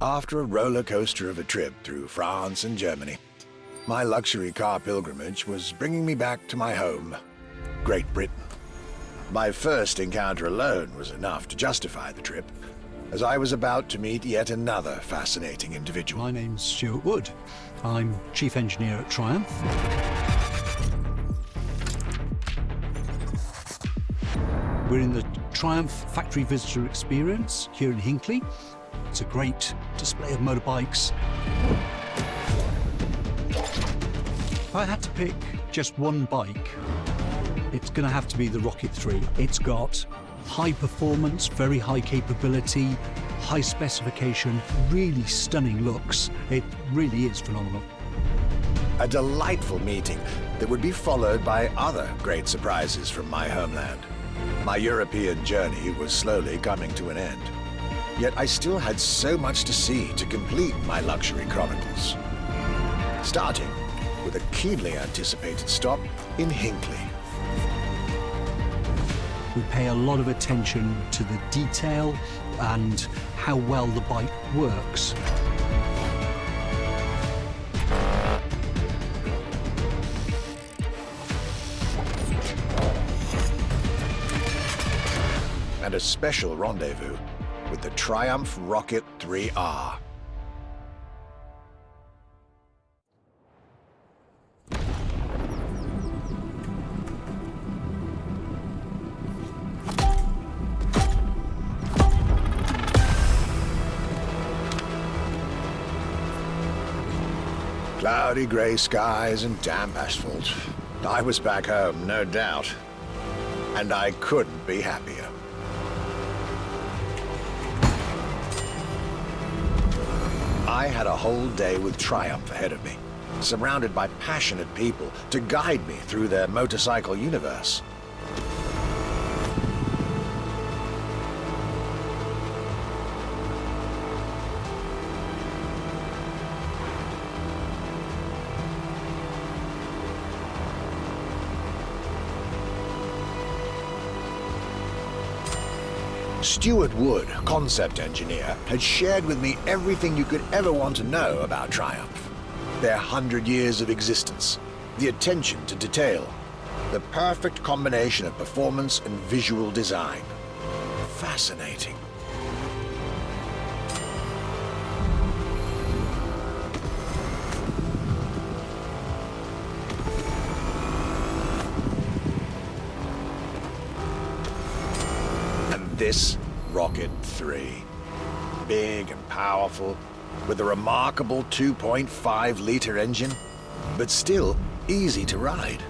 After a roller coaster of a trip through France and Germany, my luxury car pilgrimage was bringing me back to my home, Great Britain. My first encounter alone was enough to justify the trip, as I was about to meet yet another fascinating individual. My name's Stuart Wood. I'm Chief Engineer at Triumph. We're in the Triumph Factory Visitor Experience here in Hinckley. It's a great display of motorbikes. If I had to pick just one bike, it's going to have to be the Rocket 3. It's got high performance, very high capability, high specification, really stunning looks. It really is phenomenal. A delightful meeting that would be followed by other great surprises from my homeland. My European journey was slowly coming to an end. Yet I still had so much to see to complete my luxury chronicles. Starting with a keenly anticipated stop in Hinckley. We pay a lot of attention to the detail and how well the bike works. And a special rendezvous with the Triumph Rocket 3R. Cloudy grey skies and damp asphalt. I was back home, no doubt. And I couldn't be happier. I had a whole day with Triumph ahead of me, surrounded by passionate people to guide me through their motorcycle universe. Stuart Wood, concept engineer, had shared with me everything you could ever want to know about Triumph. Their 100 years of existence, the attention to detail, the perfect combination of performance and visual design. Fascinating. This Rocket 3. Big and powerful, with a remarkable 2.5-liter engine, but still easy to ride.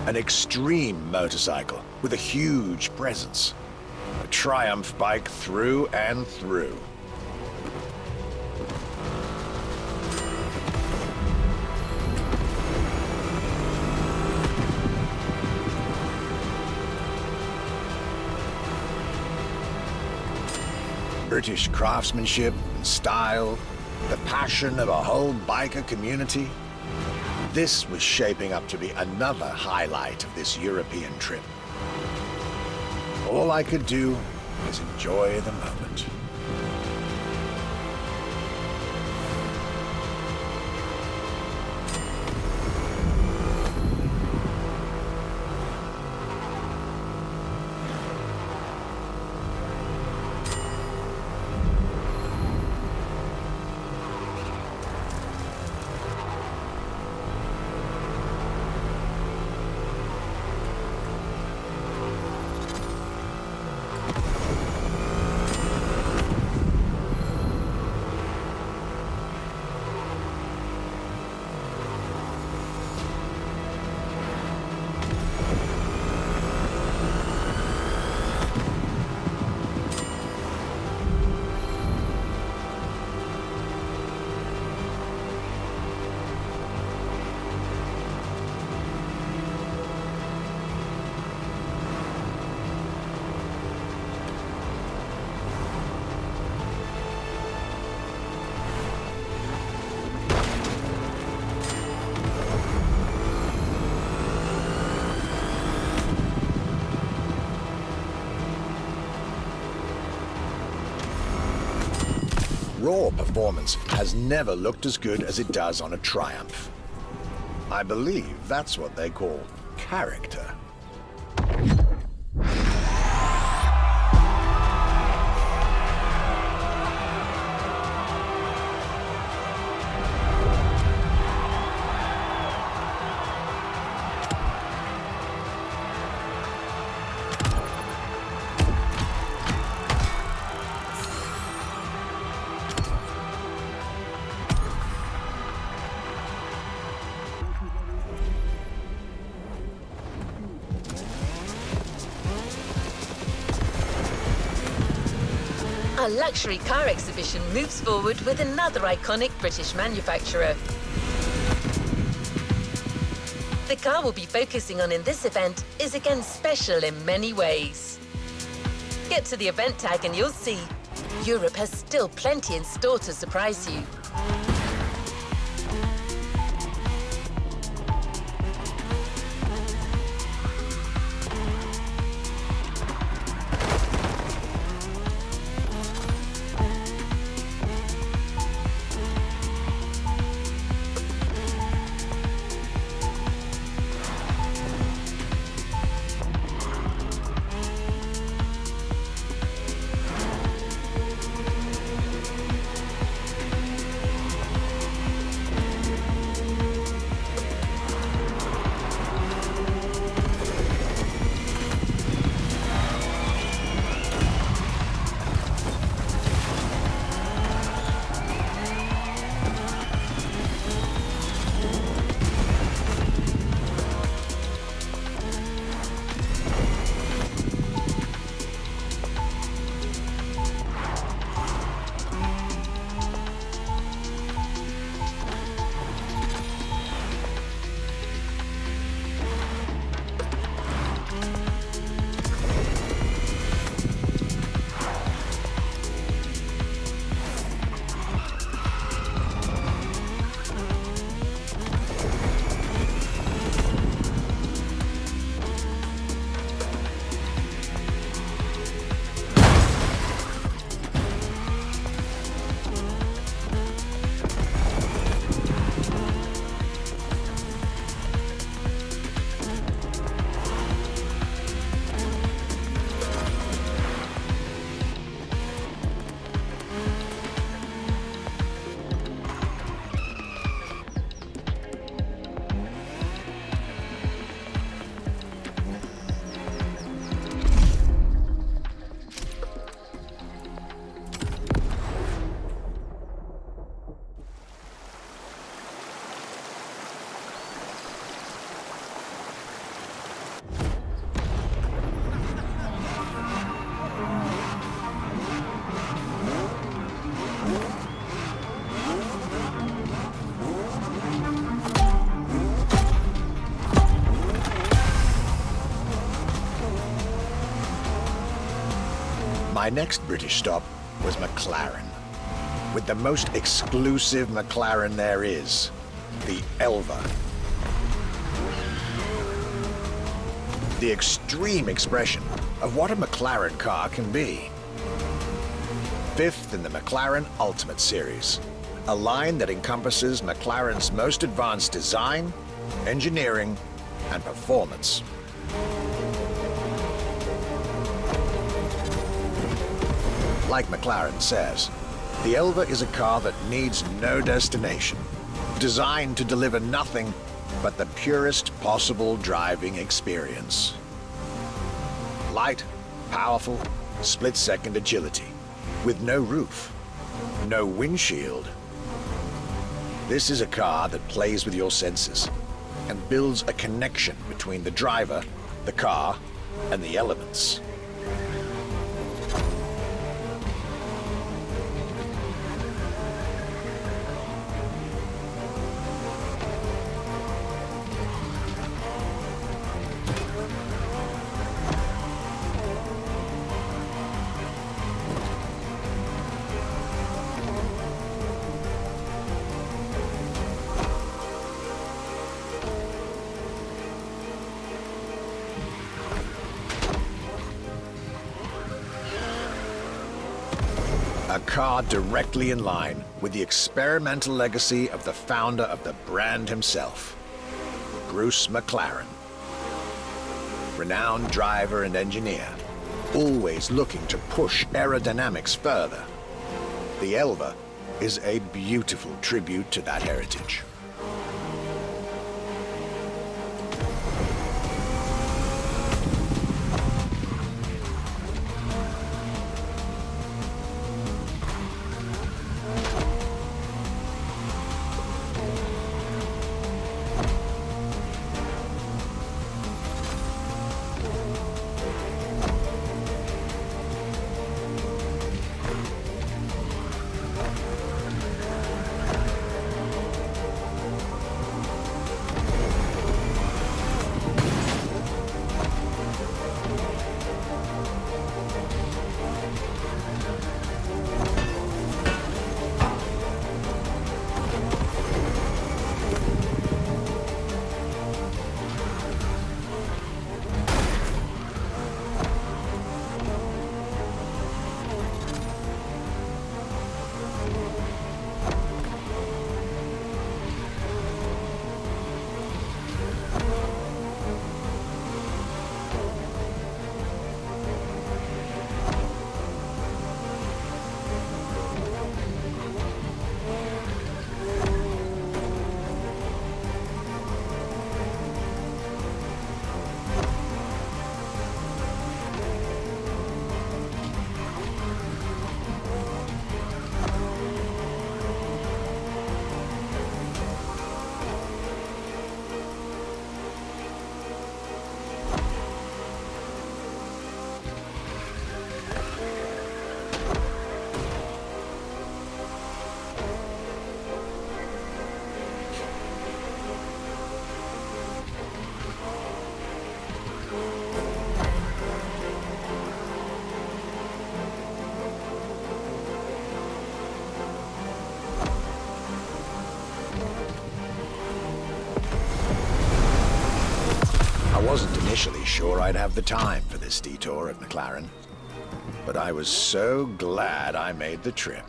An extreme motorcycle with a huge presence. A Triumph bike through and through. British craftsmanship and style, the passion of a whole biker community. This was shaping up to be another highlight of this European trip. All I could do was enjoy the moment. Your performance has never looked as good as it does on a Triumph. I believe that's what they call character. Our luxury car exhibition moves forward with another iconic British manufacturer. The car we'll be focusing on in this event is again special in many ways. Get to the event tag and you'll see Europe has still plenty in store to surprise you. My next British stop was Maklaren, with the most exclusive Maklaren there is, the Elva. The extreme expression of what a McLaren car can be. Fifth in the McLaren Ultimate Series, a line that encompasses McLaren's most advanced design, engineering, and performance. Like McLaren says, the Elva is a car that needs no destination, designed to deliver nothing but the purest possible driving experience. Light, powerful, split-second agility, with no roof, no windshield. This is a car that plays with your senses and builds a connection between the driver, the car, and the elements. car directly in line with the experimental legacy of the founder of the brand himself, Bruce Maklaren. Renowned driver and engineer, always looking to push aerodynamics further. The Elva is a beautiful tribute to that heritage. I wasn't initially sure I'd have the time for this detour at Maklaren, but I was so glad I made the trip.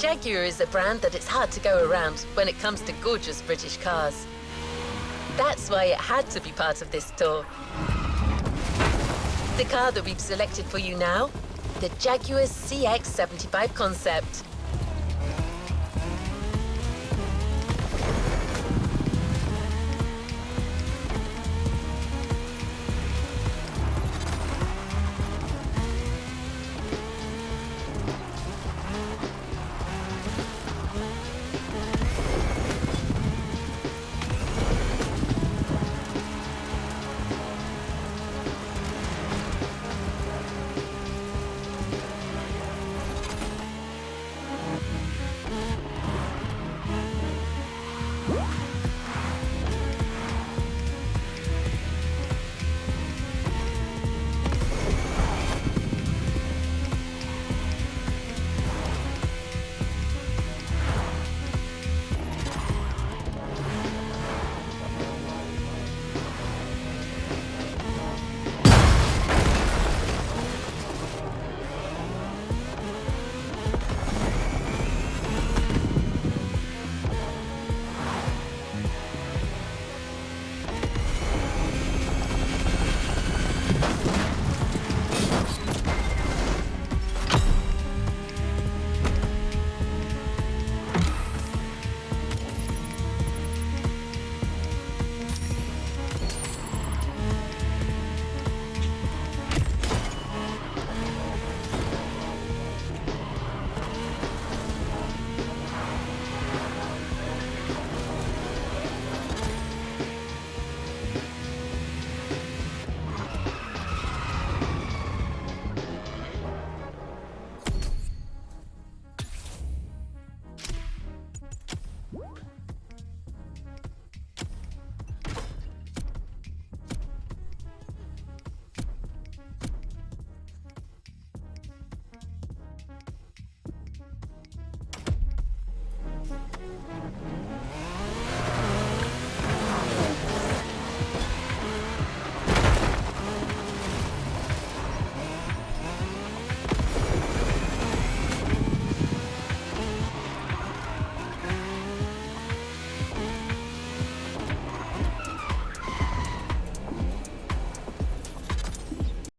Jaguar is a brand that it's hard to go around when it comes to gorgeous British cars. That's why it had to be part of this tour. The car that we've selected for you now, the Jaguar CX-75 Concept.